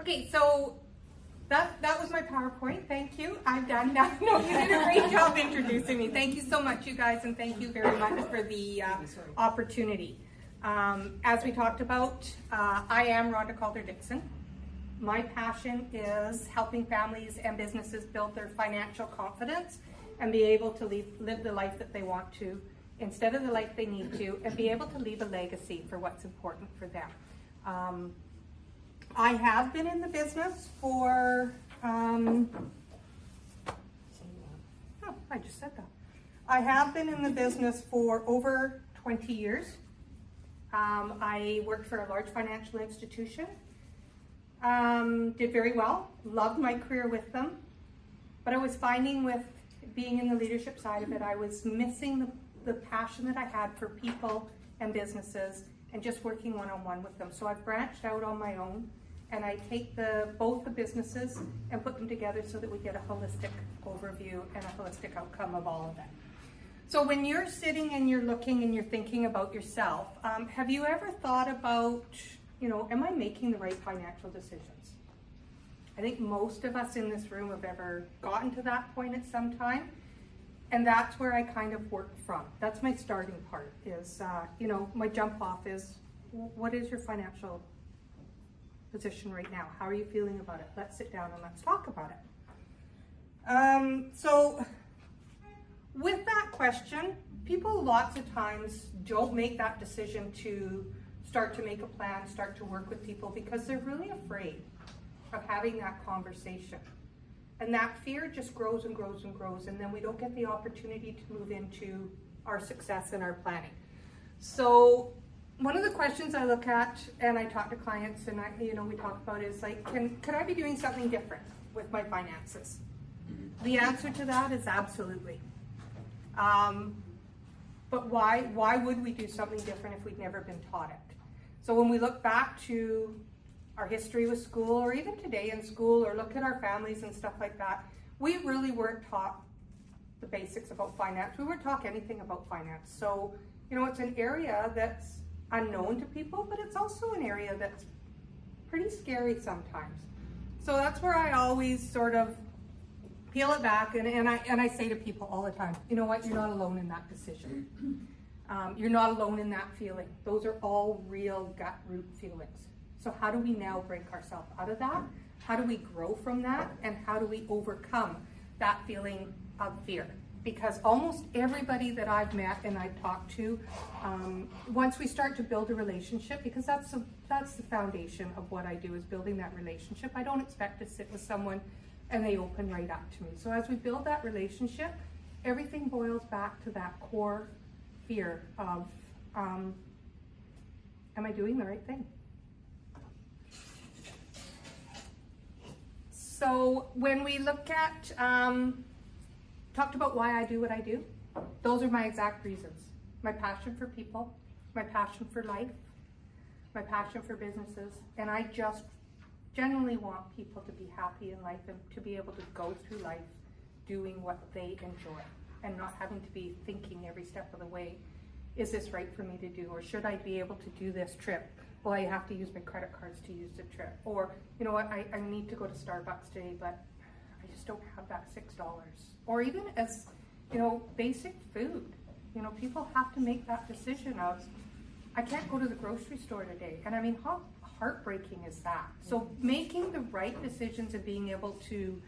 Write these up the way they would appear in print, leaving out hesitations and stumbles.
Okay, so that was my PowerPoint. Thank you. I'm done now. No, you did a great job introducing me. Thank you so much, you guys, and thank you very much for the opportunity. As we talked about, I am Rhonda Calder-Dixon. My passion is helping families and businesses build their financial confidence and be able to live the life that they want to instead of the life they need to, and be able to leave a legacy for what's important for them. I have been in the business for, I just said that. I have been in the business for over 20 years. I worked for a large financial institution, did very well, loved my career with them, but I was finding with being in the leadership side of it, I was missing the passion that I had for people and businesses and just working one-on-one with them. So I've branched out on my own, and I take both the businesses and put them together so that we get a holistic overview and a holistic outcome of all of it. So when you're sitting and you're looking and you're thinking about yourself, have you ever thought about, am I making the right financial decisions? I think most of us in this room have ever gotten to that point at some time, and that's where I kind of work from. That's my starting part is, my jump off is, what is your financial position right now? How are you feeling about it? Let's sit down and let's talk about it. So with that question, people lots of times don't make that decision to start to make a plan, start to work with people because they're really afraid of having that conversation. And that fear just grows and grows and grows, and then we don't get the opportunity to move into our success and our planning. So one of the questions I look at, and I talk to clients, and we talk about is like, could I be doing something different with my finances? The answer to that is absolutely. But why would we do something different if we'd never been taught it? So when we look back to our history with school, or even today in school, or look at our families and stuff like that, we really weren't taught the basics about finance. We weren't taught anything about finance. So, it's an area that's unknown to people, but it's also an area that's pretty scary sometimes. So that's where I always sort of peel it back, and I say to people all the time, you know what, you're not alone in that decision. You're not alone in that feeling. Those are all real gut root feelings. So how do we now break ourselves out of that? How do we grow from that? And how do we overcome that feeling of fear? Because almost everybody that I've met and I've talked to, once we start to build a relationship, because that's the foundation of what I do, is building that relationship. I don't expect to sit with someone and they open right up to me. So as we build that relationship, everything boils back to that core fear of, am I doing the right thing? So when we look at, talked about why I do what I do, those are my exact reasons. My passion for people, my passion for life, my passion for businesses, and I just generally want people to be happy in life and to be able to go through life doing what they enjoy and not having to be thinking every step of the way, is this right for me to do, or should I be able to do this trip? Well, I have to use my credit cards to use the trip. Or, you know what, I need to go to Starbucks today, but I just don't have that $6. Or even as, basic food. People have to make that decision of, I can't go to the grocery store today. And I mean, how heartbreaking is that? So making the right decisions and being able to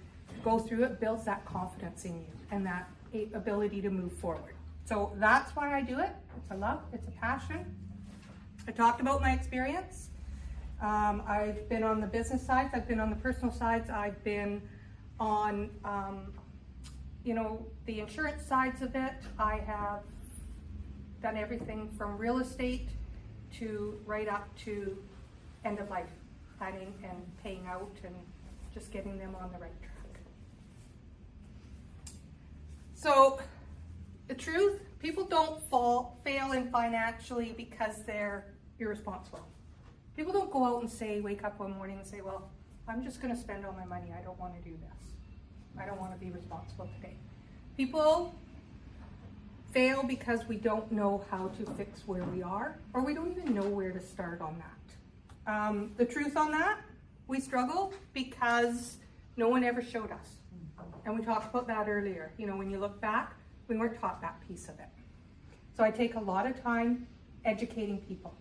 go through it builds that confidence in you and that ability to move forward. So that's why I do it. It's a love, it's a passion. I talked about my experience. I've been on the business sides, I've been on the personal sides, I've been on, the insurance sides of it. I have done everything from real estate to right up to end of life planning and paying out and just getting them on the right track. So the truth, people don't fail in financially because they're irresponsible. People don't go out and wake up one morning and say, well, I'm just going to spend all my money. I don't want to do this. I don't want to be responsible today. People fail because we don't know how to fix where we are, or we don't even know where to start on that. The truth on that We struggle because no one ever showed us. And we talked about that earlier. You know, when you look back, we weren't taught that piece of it. So I take a lot of time educating people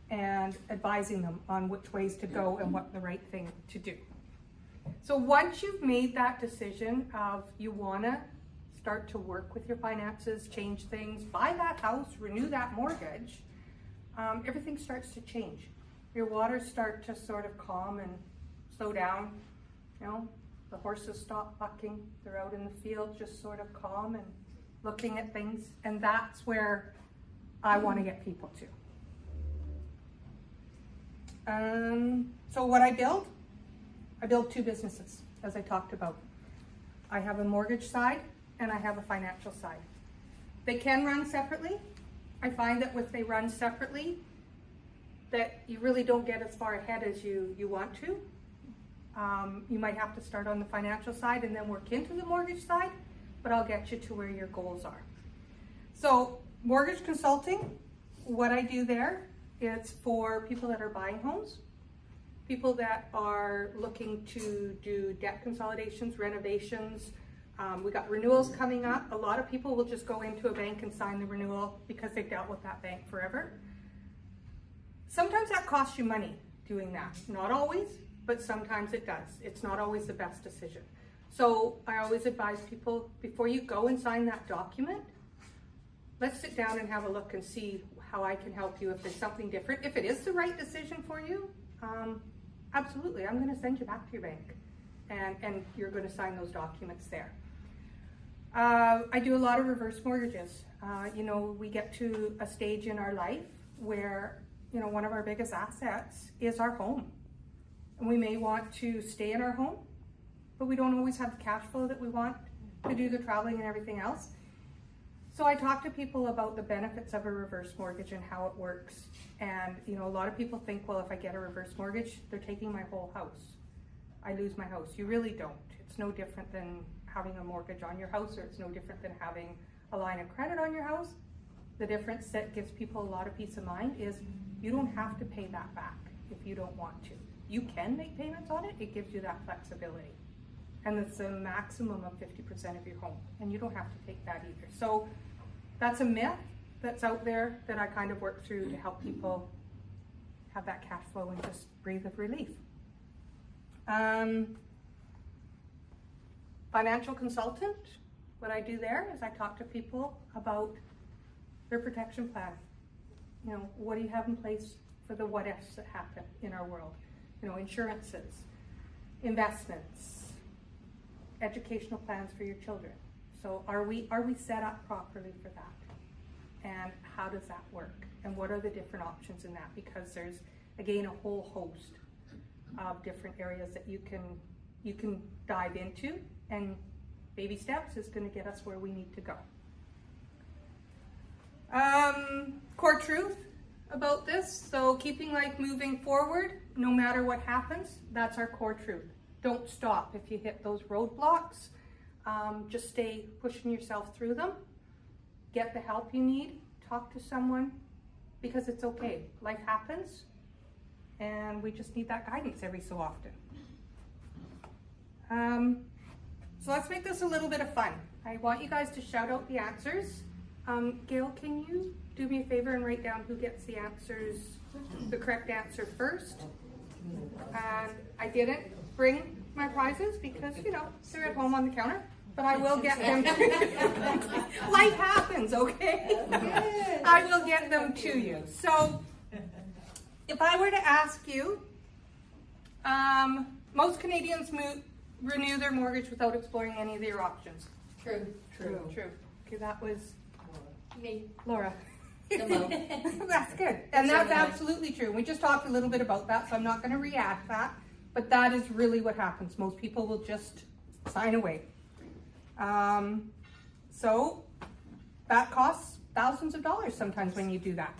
and advising them on which ways to go and what the right thing to do. So once you've made that decision of you want to start to work with your finances, change things, buy that house, renew that mortgage, everything starts to change. Your waters start to sort of calm and slow down. You know, the horses stop bucking. They're out in the field just sort of calm and looking at things. And that's where I want to get people to. So what I build two businesses, as I talked about. I have a mortgage side and I have a financial side. They can run separately. I find that if they run separately, that you really don't get as far ahead as you want to. You might have to start on the financial side and then work into the mortgage side, but I'll get you to where your goals are. So mortgage consulting, what I do there, it's for people that are buying homes, people that are looking to do debt consolidations, renovations. We got renewals coming up. A lot of people will just go into a bank and sign the renewal because they've dealt with that bank forever. Sometimes that costs you money doing that. Not always, but sometimes it does. It's not always the best decision. So I always advise people, before you go and sign that document, let's sit down and have a look and see how I can help you if there's something different. If it is the right decision for you, absolutely, I'm going to send you back to your bank and you're going to sign those documents there. I do a lot of reverse mortgages. You know, we get to a stage in our life where, you know, one of our biggest assets is our home. And we may want to stay in our home, but we don't always have the cash flow that we want to do the traveling and everything else. So I talk to people about the benefits of a reverse mortgage and how it works. And, you know, a lot of people think, well, if I get a reverse mortgage, they're taking my whole house. I lose my house. You really don't. It's no different than having a mortgage on your house, or it's no different than having a line of credit on your house. The difference that gives people a lot of peace of mind is you don't have to pay that back if you don't want to. You can make payments on it. It gives you that flexibility. And it's a maximum of 50% of your home. And you don't have to take that either. So that's a myth that's out there that I kind of work through to help people have that cash flow and just breathe of relief. Financial consultant, what I do there is I talk to people about their protection plan. You know, what do you have in place for the what ifs that happen in our world? You know, insurances, investments, educational plans for your children. So are we set up properly for that? And how does that work? And what are the different options in that? Because there's, again, a whole host of different areas that you can dive into, and baby steps is going to get us where we need to go. Core truth about this. So keeping life moving forward, no matter what happens, that's our core truth. Don't stop if you hit those roadblocks. Just stay pushing yourself through them. Get the help you need. Talk to someone, because it's okay. Life happens, and we just need that guidance every so often. So let's make this a little bit of fun. I want you guys to shout out the answers. Gail, can you do me a favor and write down who gets the answers, the correct answer first? And I didn't bring my prizes because, you know, they're at home on the counter, but I will get them. Life happens, okay? I will get them to you. So if I were to ask you, most Canadians renew their mortgage without exploring any of their options. True. Okay, that was Me. Laura. Hello. That's good. And that's absolutely true. We just talked a little bit about that, so I'm not going to react that. But that is really what happens. Most people will just sign away. So that costs thousands of dollars sometimes when you do that.